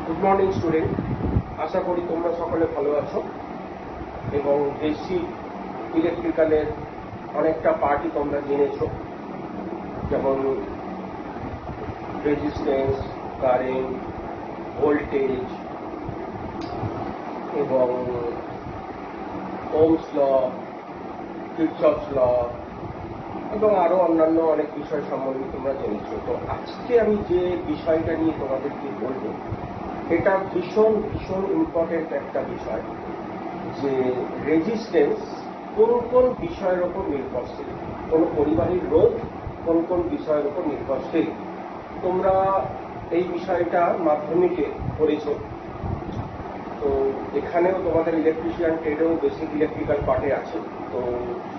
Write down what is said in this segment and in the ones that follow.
Good morning student, আশা করি তোমরা সকলে ভালো আছো এবং বেসিক ইলেকট্রিক্যালের অনেকটা পার্টই তোমরা জেনেছো, যেমন রেজিস্ট্যান্স, কারেন্ট, ভোল্টেজ এবং ওহমস ল, কিরচফস ল এবং আরো অন্যান্য অনেক বিষয় সম্বন্ধে তোমরা জেনেছো। তো আজকে আমি যে বিষয়টা নিয়ে তোমাদেরকে বলবো, এটা ভীষণ ভীষণ ইম্পর্টেন্ট একটা বিষয়, যে রেজিস্ট্যান্স কোন কোন বিষয়ের ওপর নির্ভরশীল, কোন পরিবাহীর রোধ কোন কোন বিষয়ের ওপর নির্ভরশীল। তোমরা এই বিষয়টা মাধ্যমিকে পড়েছো, তো এখানেও তোমাদের ইলেকট্রিশিয়ান ট্রেডেও বেসিক ইলেকট্রিক্যাল পার্টে আছে, তো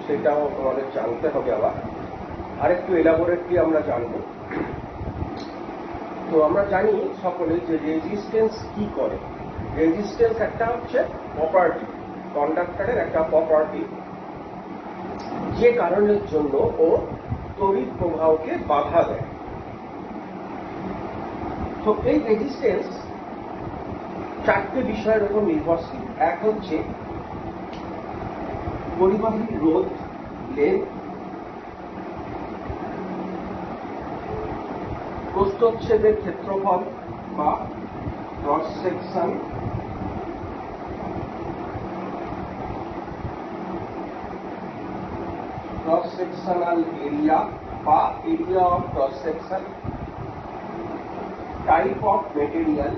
সেটাও তোমাদের জানতে হবে। আবার আরেকটু এলাবোরেটলি আমরা জানবো। তো আমরা জানি সকলে যে রেজিস্ট্যান্স কি করে। রেজিস্ট্যান্স একটা হচ্ছে প্রপার্টি, কন্ডাক্টরের একটা প্রপার্টি, যে কারণের জন্য ও তড়িৎ প্রবাহকে বাধা দেয়। তো এই রেজিস্ট্যান্স চারটে বিষয়ের উপর নির্ভরশীল। এক হচ্ছে পরিবাহীর রোধ, লেন্থ, প্রস্থচ্ছেদের ক্ষেত্রফল বা cross section, cross sectional area বা area of cross section, type of material,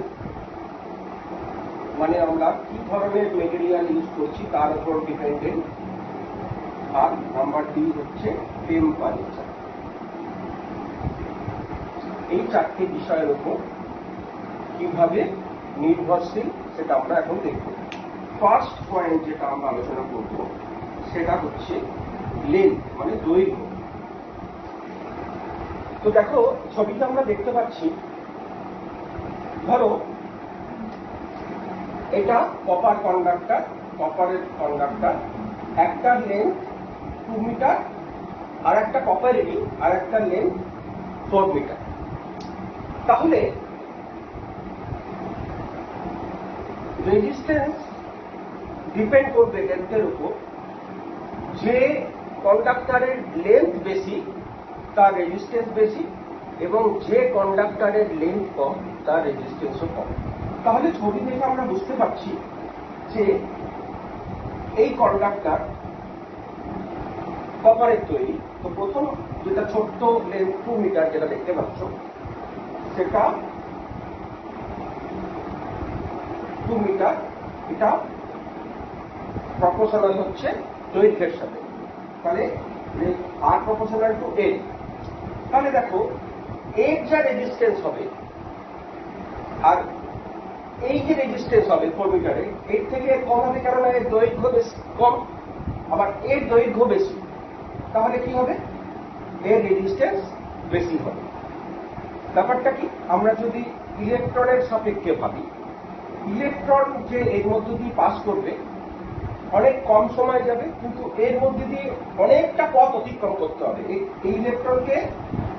মানে আমরা কি ধরনের মেটেরিয়াল ইউজ করছি তার উপর ডিপেন্ডেন্ট, আর নাম্বার ডি হচ্ছে টেম্পারেচার। এই চারটি বিষয়ের উপর কিভাবে নির্ভরশীল সেটা আমরা এখন দেখব। ফার্স্ট পয়েন্ট যেটা আমরা আলোচনা করব সেটা হচ্ছে লেন্থ, মানে দৈর্ঘ্য। তো দেখো ছবিটা আমরা দেখতে পাচ্ছি, ধরো এটা কপার কন্ডাক্টর, কপারের কন্ডাক্টর, একটা লেন্থ 2 মিটার, আর একটা কপারেরই আর একটা লেন্থ 4 মিটার। তাহলে রেজিস্ট্যান্স ডিপেন্ড করবে লেন্থের উপর। যে কন্ডাক্টরের লেন্থ বেশি তার রেজিস্ট্যান্স বেশি, এবং যে কন্ডাক্টরের লেন্থ কম তার রেজিস্ট্যান্সও কম। তাহলে ছবি দেখে আমরা বুঝতে পারছি যে এই কন্ডাক্টর কপারের তৈরি। তো প্রথম যেটা ছোট্ট লেন্থ 2 মিটার যেটা দেখতে পাচ্ছ, সেটা 2 মিটার, এটা প্রপোর্শনাল হচ্ছে দৈর্ঘ্যের সাথে, তাহলে আর প্রপোর্শনাল টু এ। তাহলে দেখো এর যা রেজিস্ট্যান্স হবে আর এই যে রেজিস্ট্যান্স হবে 4 মিটারে, এর থেকে কম হবে, কারণ এর দৈর্ঘ্য বেশি কম, আবার এর দৈর্ঘ্য বেশি। তাহলে কি হবে? এর রেজিস্ট্যান্স বেশি হবে। ব্যাপারটা কি, আমরা যদি ইলেকট্রনের সাপেক্ষে ভাবি, ইলেকট্রন যে এর মধ্যে দিয়ে পাস করবে অনেক কম সময় যাবে, কিন্তু এর মধ্যে দিয়ে অনেকটা পথ অতিক্রম করতে হবে। এই ইলেকট্রনকে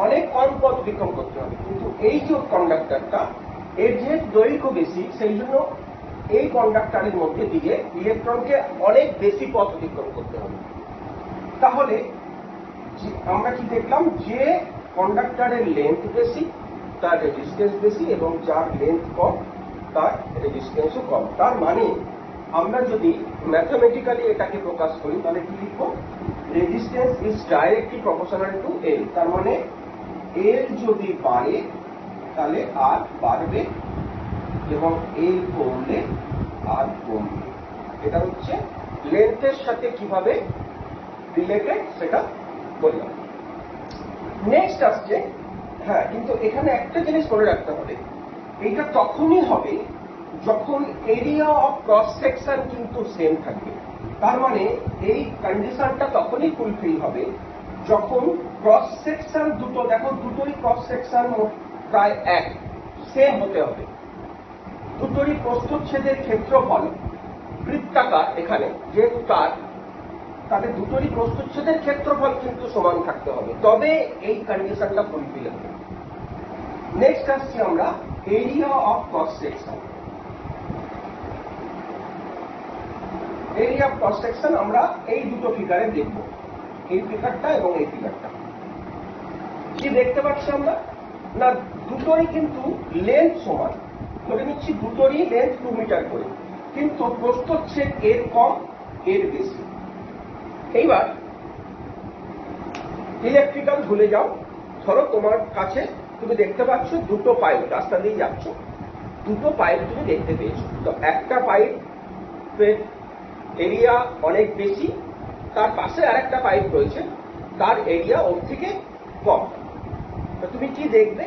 অনেক কম পথ অতিক্রম করতে হবে, কিন্তু এই যে কন্ডাক্টরটা এর যে দৈর্ঘ্য বেশি, সেই জন্য এই কন্ডাক্টরের মধ্যে দিয়ে ইলেকট্রনকে অনেক বেশি পথ অতিক্রম করতে হবে। তাহলে আমরা কি দেখলাম, যে কন্ডাক্টরের লেন্থ বেশি তার রেজিস্ট্যান্স বেশি, এবং যার লেন্থ কম তার রেজিস্ট্যান্সও কম। তার মানে আমরা যদি ম্যাথমেটিক্যালি এটাকে প্রকাশ করি, তাহলে কি লিখবো? Resistance is directly proportional to L. তার মানে এল যদি বাড়ে তাহলে আর বাড়বে, এবং এল কমলে আর কমবে। এটা হচ্ছে লেন্থের সাথে কিভাবে রিলেটেড সেটা বললাম। নেক্সট আসছে, হ্যাঁ, কিন্তু এখানে একটা জিনিস মনে রাখতে হবে, এটা তখনই হবে যখন এরিয়া অফ ক্রস সেকশন কিন্তু সেম থাকবে। তার মানে এই কন্ডিশনটা তখনই ফুলফিল হবে যখন ক্রস সেকশন দুটো, দেখো দুটোই ক্রস সেকশন প্রায় এক, সেম হতে হবে। দুটোরই প্রস্থচ্ছেদের ক্ষেত্রফল বৃত্তাকার, এখানে যেহেতু তাদের দুটোরই প্রস্থচ্ছেদের ক্ষেত্রফল কিন্তু সমান থাকতে হবে, তবে এই কন্ডিশনটা ফুলফিল হবে। নেক্সট আসছি আমরা area of cross section. Area of cross section আমরা এই দুটো ফিগারে দেখব, এই ফিগারটা এবং এই ফিগারটা। কি দেখতে পাচ্ছি আমরা না, দুটোই কিন্তু লেন্থ সমান, ধরে নিচ্ছি দুটোরই লেন্থ 2 মিটার করে, কিন্তু প্রস্থচ্ছেদ এর কম এর বেশি। এইবার ইলেকট্রিক্যাল ভুলে যাও, ধরো তোমার কাছে তুমি দেখতে পাচ্ছ দুটো পাইপ রাস্তা দিয়ে যাচ্ছ, দুটো পাইপ তুমি দেখতে পেয়েছো। তো একটা পাইপের এরিয়া অনেক বেশি, তার পাশে আরেকটা পাইপ রয়েছে, তার এরিয়া ওর থেকে কম। তো তুমি কি দেখবে,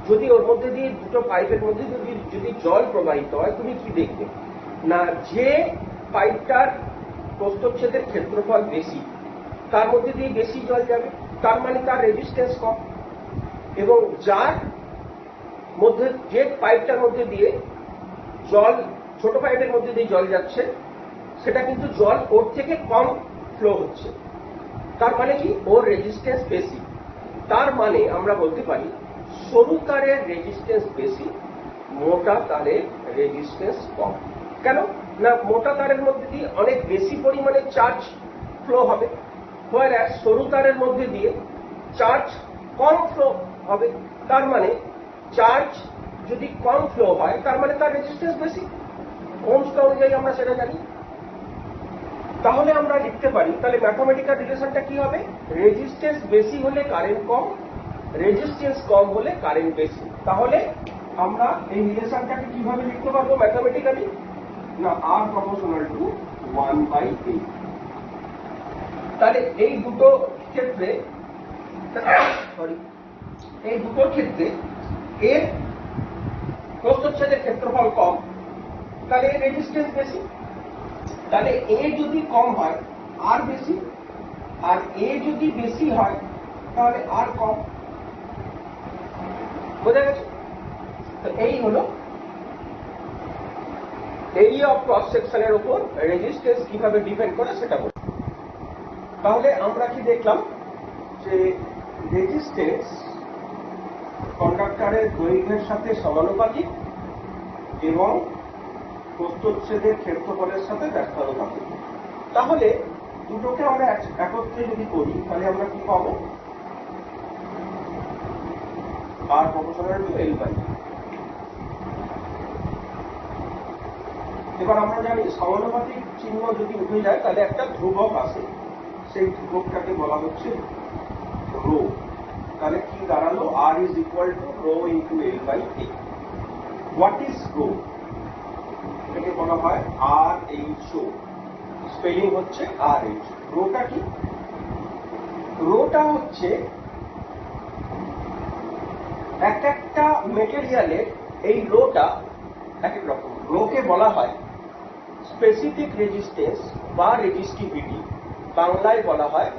যদি ওর মধ্যে দিয়ে দুটো পাইপের মধ্যে যদি জল প্রবাহিত হয়, তুমি কি দেখবে না, যে পাইপটার প্রস্থচ্ছেদের ক্ষেত্রফল বেশি তার মধ্যে দিয়ে বেশি জল যাবে, তার মানে তার রেজিস্ট্যান্স কম। এবং যার মধ্যে, যে পাইপটার মধ্যে দিয়ে জল, ছোট পাইপের মধ্যে দিয়ে জল যাচ্ছে, সেটা কিন্তু জল ওর থেকে কম ফ্লো হচ্ছে, তার মানে কি ওর রেজিস্ট্যান্স বেশি। তার মানে আমরা বলতে পারি সরু তারের রেজিস্ট্যান্স বেশি, মোটা তারের রেজিস্ট্যান্স কম। কেন না, মোটা তারের মধ্যে দিয়ে অনেক বেশি পরিমাণে চার্জ ফ্লো হবে, whereas সরু তারের মধ্যে দিয়ে চার্জ কম ফ্লো হবে। তার মানে চার্জ যদি কম ফ্লো হয়, তার মানে তার রেজিস্ট্যান্স বেশি। ওহমস ল অনুযায়ী আমরা সেটা জানি। তাহলে আমরা লিখতে পারি, তাহলে ম্যাথমেটিক্যাল রিলেশনটা কি হবে, রেজিস্ট্যান্স বেশি হলে কারেন্ট কম, রেজিস্ট্যান্স কম হলে কারেন্ট বেশি। তাহলে আমরা এই রিলেশনটাকে কিভাবে লিখতে পারবো ম্যাথমেটিক্যালি, না R প্রপোর্শনাল টু 1/8। তাহলে এই দুটো ক্ষেত্রে, এই দুটোর ক্ষেত্রে এর প্রস্থচ্ছেদের ক্ষেত্রফল কম, তাহলে এর রেজিস্ট্যান্স বেশি। তাহলে এ যদি কম হয় আর বেশি, আর এ যদি বেশি হয় তাহলে আর কম। বোঝা গেছে? তো এই হলো এরিয়া অফ ক্রস সেকশনের উপর রেজিস্ট্যান্স কিভাবে ডিপেন্ড করে সেটা বলি। তাহলে আমরা কি দেখলাম, যে রেজিস্ট্যান্স কন্ডাক্টরের দৈর্ঘ্যের সাথে সমানুপাতিক এবং প্রস্থচ্ছেদের ক্ষেত্রফলের সাথে ব্যস্তানুপাতিক। তাহলে দুটোকে আমরা একত্রে যদি করি, তাহলে আমরা কি পাবো, R প্রপোর্শনাল টু L/E। এবার আমরা জানি সমানুপাতিক চিহ্ন যদি উঠে যায় তাহলে একটা ধ্রুবক আসে, সেই ধ্রুবকটাকে বলা হচ্ছে রো। তাহলে কি দাঁড়ালো, R is equal to rho into L/A। What is rho? এটাকে বলা হয় RH, স্পেলিং হচ্ছে RH। রোটা কি? রোটা হচ্ছে এক একটা মেটেরিয়ালের, এই রোটা এক এক রকম। রোকে বলা হয় স্পেসিফিক রেজিস্ট্যান্স বা রেজিস্টিভিটি, বাংলায় বলা হয়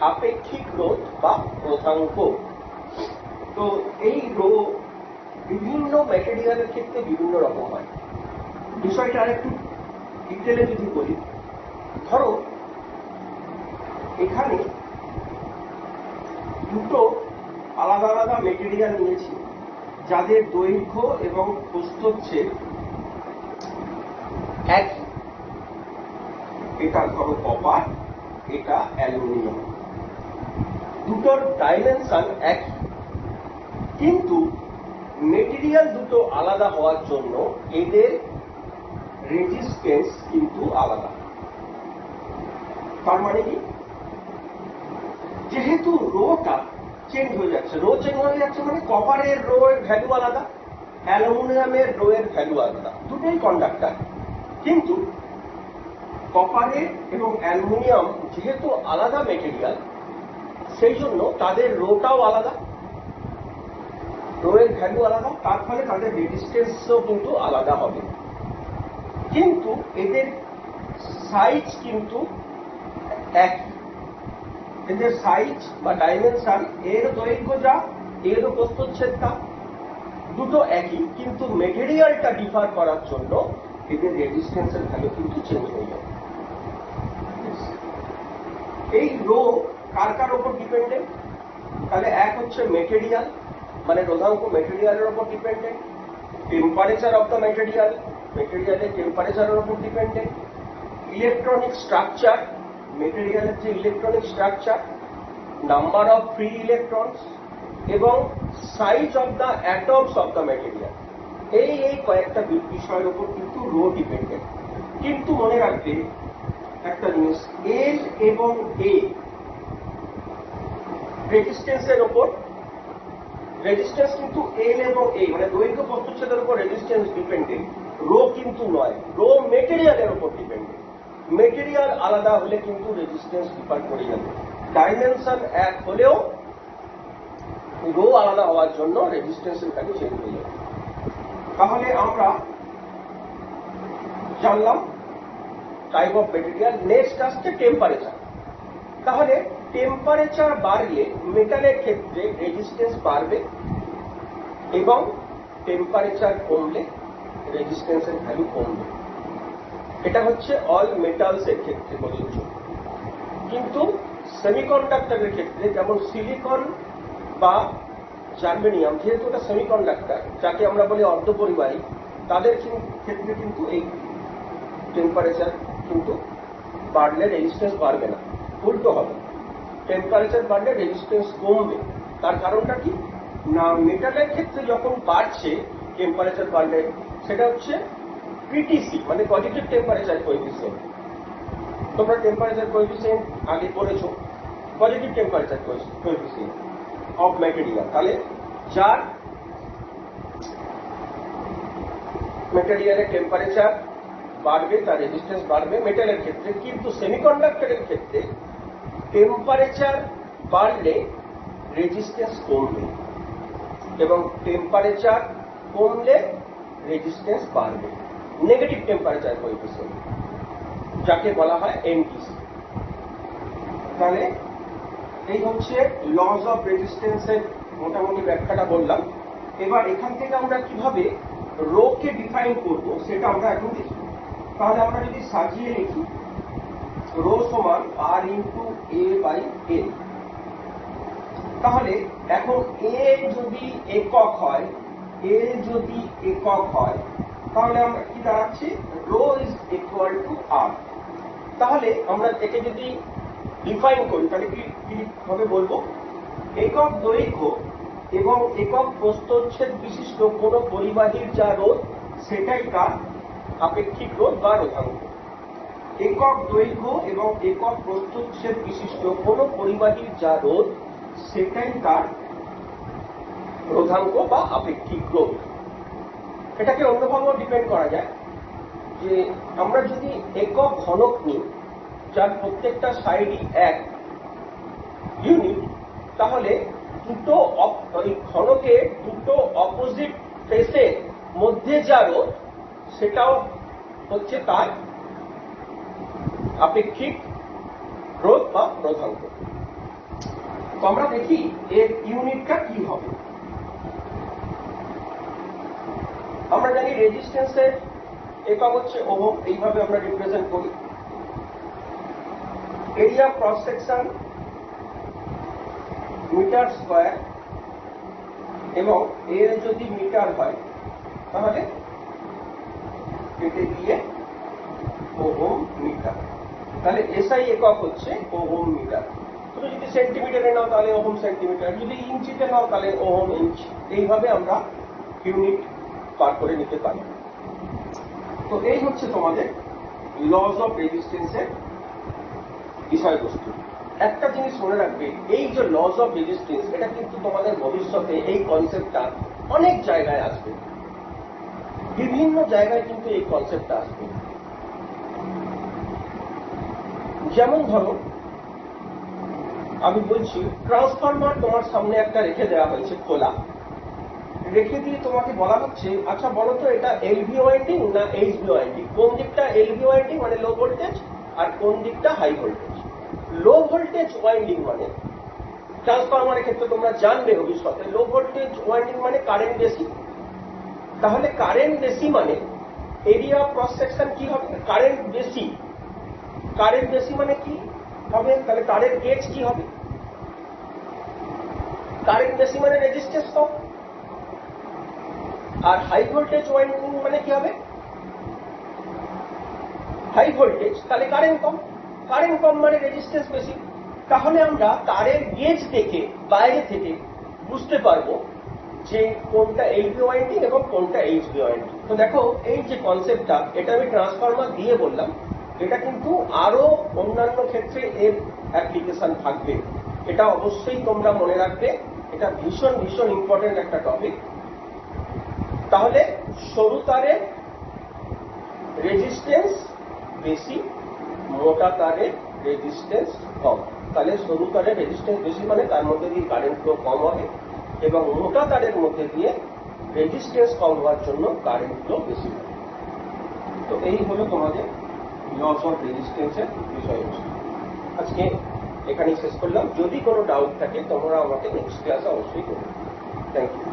আপেক্ষিক রোধ বা রোধাঙ্ক। তো এই রো বিভিন্ন ম্যাটেরিয়ালের ক্ষেত্রে বিভিন্ন রকম হয়। বিষয়টা আরেকটু ডিটেলে যদি বলি, ধরো এখানে দুটো আলাদা আলাদা মেটেরিয়াল নিয়েছি, যাদের দৈর্ঘ্য এবং প্রস্থচ্ছেদ একই। এটা ধরো কপার, এটা অ্যালুমিনিয়াম, দুটোর ডাইমেনশন একই, কিন্তু মেটেরিয়াল দুটো আলাদা হওয়ার জন্য এদের রেজিস্ট্যান্স কিন্তু আলাদা। তার মানে কি, যেহেতু রোটা চেঞ্জ হয়ে যাচ্ছে, রো চেঞ্জ হয়ে যাচ্ছে মানে কপারের রো এর ভ্যালু আলাদা, অ্যালুমিনিয়ামের রো এর ভ্যালু আলাদা, দুটোই কন্ডাক্টর। কিন্তু কপারের এবং অ্যালুমিনিয়াম যেহেতু আলাদা মেটেরিয়াল, সেই জন্য তাদের রোটাও আলাদা, রো এর ভ্যালু আলাদা, তার ফলে তাদের রেজিস্ট্যান্সও কিন্তু আলাদা হবে। কিন্তু এদের সাইজ কিন্তু একই, এদের সাইজ বা ডাইমেনশন, এর দৈর্ঘ্য যা, এরও প্রস্থচ্ছেদ তা, দুটো একই, কিন্তু মেটেরিয়ালটা ডিফার করার জন্য এদের রেজিস্ট্যান্সের ভ্যালু কিন্তু চেঞ্জ হয়ে যাবে। এই রো কার কার উপর ডিপেন্ডেন্ট? তাহলে এক হচ্ছে মেটেরিয়াল, মানে রোধাঙ্ক মেটেরিয়ালের উপর dependent, temperature of the material, মেটেরিয়ালের টেম্পারেচারের উপর ডিপেন্ডেন্ট, ইলেকট্রনিক স্ট্রাকচার, মেটেরিয়ালের যে electronic structure, number of free electrons এবং size of the atoms of the material, এই কয়েকটা বিষয়ের উপর কিন্তু রো ডিপেন্ডেন্ট। কিন্তু মনে রাখবে একটা জিনিস, এল এবং এ রেজিস্ট্যান্সের উপর, রেজিস্ট্যান্স কিন্তু এল এবং এ মানে দৈর্ঘ্য প্রস্থচ্ছেদের উপর রেজিস্ট্যান্স ডিপেন্ডেন্ট, রো কিন্তু নয়, রো মেটেরিয়ালের উপর ডিপেন্ডেন্ট। মেটেরিয়াল আলাদা হলে কিন্তু রেজিস্ট্যান্স ডিফার করে যাবে, ডাইমেনশন এক হলেও রো আলাদা হওয়ার জন্য রেজিস্ট্যান্সের ভ্যালু চেঞ্জ হয়ে যাবে। তাহলে আমরা জানলাম টাইপ অফ মেটেরিয়াল। নেক্সট আসছে টেম্পারেচার। তাহলে টেম্পারেচার বাড়লে মেটালের ক্ষেত্রে রেজিস্ট্যান্স বাড়বে এবং টেম্পারেচার কমলে রেজিস্ট্যান্সের ভ্যালু কমবে। এটা হচ্ছে অল মেটালস এর ক্ষেত্রে প্রযোজ্য। কিন্তু সেমিকন্ডাক্টরের ক্ষেত্রে যেমন সিলিকন বা জার্মেনিয়াম, যেহেতু এটা সেমিকন্ডাক্টর যাকে আমরা বলি অর্ধপরিবাহী, তাদের ক্ষেত্রে কিন্তু এই টেম্পারেচার কিন্তু বাড়লে রেজিস্ট্যান্স বাড়বে না, উল্টো হবে, টেম্পারেচার বাড়লে রেজিস্ট্যান্স কমবে। তার কারণটা কি না, মেটালের ক্ষেত্রে যখন বাড়ছে টেম্পারেচার বাড়লে সেটা হচ্ছে পিটিসি মানে পজিটিভ টেম্পারেচার কোএফিসিয়েন্ট। তোমরা টেম্পারেচার কোএফিসিয়েন্ট আগে পড়েছো, positive temperature coefficient of material. তাহলে যার ম্যাটেরিয়ালের টেম্পারেচার বাড়বে তার রেজিস্ট্যান্স বাড়বে মেটালের ক্ষেত্রে। কিন্তু সেমিকন্ডাক্টরের ক্ষেত্রে টেম্পারেচার বাড়লে রেজিস্ট্যান্স কমবে এবং টেম্পারেচার কমলে রেজিস্ট্যান্স বাড়বে, নেগেটিভ টেম্পারেচার কোএফিসিয়েন্ট যাকে বলা হয় এনটিসি। তাহলে এই হচ্ছে লস অফ রেজিস্ট্যান্সের মোটামুটি ব্যাখ্যাটা বললাম। এবার এখান থেকে আমরা কিভাবে রো কে ডিফাইন করব সেটা আমরা এখন দেখি। তাহলে আমরা যদি সাজিয়ে লিখি রো সমান আর ইন্টু এ বাই এল, তাহলে এখন এ যদি একক হয়, এ যদি একক হয়, তাহলে আমরা কি দাঁড়াচ্ছি, রো ইজ ইকুয়াল টু আর। তাহলে আমরা একে যদি ডিফাইন করি তাহলে কি ভাবে বলবো, একক দৈর্ঘ্য এবং একক প্রস্থচ্ছেদ বিশিষ্ট কোন পরিবাহীর যা রোধ সেটাই তার আপেক্ষিক রোধ বা রোধাঙ্ক। একক দৈর্ঘ্য এবং একক প্রস্থচ্ছেদ বিশিষ্ট কোন পরিবাহীর যা রোধ সেটাই তার রোধাঙ্ক বা আপেক্ষিক রোধ। এটাকে অন্যভাবেও ডিপেন্ড করা যায় যে আমরা যদি একক ঘনক নিই যার প্রত্যেকটা সাইডই এক ইউনিট, তাহলে দুটো ঘনকের দুটো অপোজিট ফেসের মধ্যে যা রোধ সেটাও হচ্ছে তার আপেক্ষিক রোধ বা রোধাঙ্ক। তো আমরা দেখি এর ইউনিটটা কি হবে। আমরা জানি রেজিস্ট্যান্সের একক হচ্ছে ওহম, এইভাবে আমরা রিপ্রেজেন্ট করি। Area cross section metre square এবং এর যদি মিটার হয় তাহলে কেটে দিয়ে ওহম মিটার। তাহলে এসআই একক হচ্ছে ওহম মিটার। তুমি যদি সেন্টিমিটারে নাও তাহলে ওহম সেন্টিমিটার, যদি ইঞ্চিতে নাও তাহলে ওহম ইঞ্চ। এইভাবে আমরা ইউনিট পার করে নিতে পারি। তো এই হচ্ছে তোমাদের লস অফ রেজিস্ট্যান্সের বিষয়বস্তু। একটা জিনিস মনে রাখবে, এই যে লস অফ রেজিস্ট্যান্স এটা কিন্তু তোমাদের ভবিষ্যতে এই কনসেপ্টটা অনেক জায়গায় আসবে, বিভিন্ন জায়গায় কিন্তু এই কনসেপ্টটা আসবে। যেমন ধরো আমি বলছি ট্রান্সফরমার তোমার সামনে একটা রেখে দেওয়া হয়েছে খোলা, রেখে দিয়ে তোমাকে বলা হচ্ছে আচ্ছা বলো তো এটা এলভি ওয়াইন্ডিং না এইচভি ওয়াইন্ডিং, কোন দিকটা এলভি ওয়াইন্ডিং মানে লো ভোল্টেজ আর কোন দিকটা high voltage. Low voltage winding মানে ট্রান্সফরমারের ক্ষেত্রে তোমরা জানবে ভবিষ্যতে লো ভোল্টেজ ওয়াইন্ডিং মানে কারেন্ট বেশি। তাহলে কারেন্ট বেশি মানে এরিয়া ক্রস সেকশন কি হবে, কারেন্ট বেশি। কারেন্ট বেশি মানে কি হবে, তাহলে তারের গেজ কি হবে, কারেন্ট বেশি মানে রেজিস্ট্যান্স কম। আর হাই ভোল্টেজ ওয়াইন্ডিং মানে কি হবে? হাই ভোল্টেজ, তাহলে কারেন্ট কম, কারেন্ট কম মানে রেজিস্ট্যান্স বেশি। তাহলে আমরা তারের গেজ দেখে বাইরে থেকে বুঝতে পারবো যে কোনটা এইচবি ওয়াইন্ডিং এবং কোনটা এইচবি ওয়াইন্ডিং। তো দেখো এই যে কনসেপ্টটা, এটা আমি ট্রান্সফরমার দিয়ে বললাম, এটা কিন্তু আরো অন্যান্য ক্ষেত্রে এর অ্যাপ্লিকেশন থাকবে, এটা অবশ্যই তোমরা মনে রাখবে। এটা ভীষণ ভীষণ ইম্পর্টেন্ট একটা টপিক। তাহলে সরু তারের রেজিস্ট্যান্স বেশি, মোটা তারের রেজিস্ট্যান্স কম। তাহলে সরু তারের রেজিস্ট্যান্স বেশি মানে তার মধ্যে দিয়ে কারেন্ট ফ্লো কম হবে, এবং মোটা তারের মধ্যে দিয়ে রেজিস্ট্যান্স কম হওয়ার জন্য কারেন্ট ফ্লো বেশি হবে। তো এই হলো তোমাদের লস অফ রেজিস্ট্যান্সের বিষয়বস্তু। আজকে এখানেই শেষ করলাম। যদি কোনো ডাউট থাকে তোমরা আমাকে নেক্সট ক্লাসে অবশ্যই করবে। Thank you.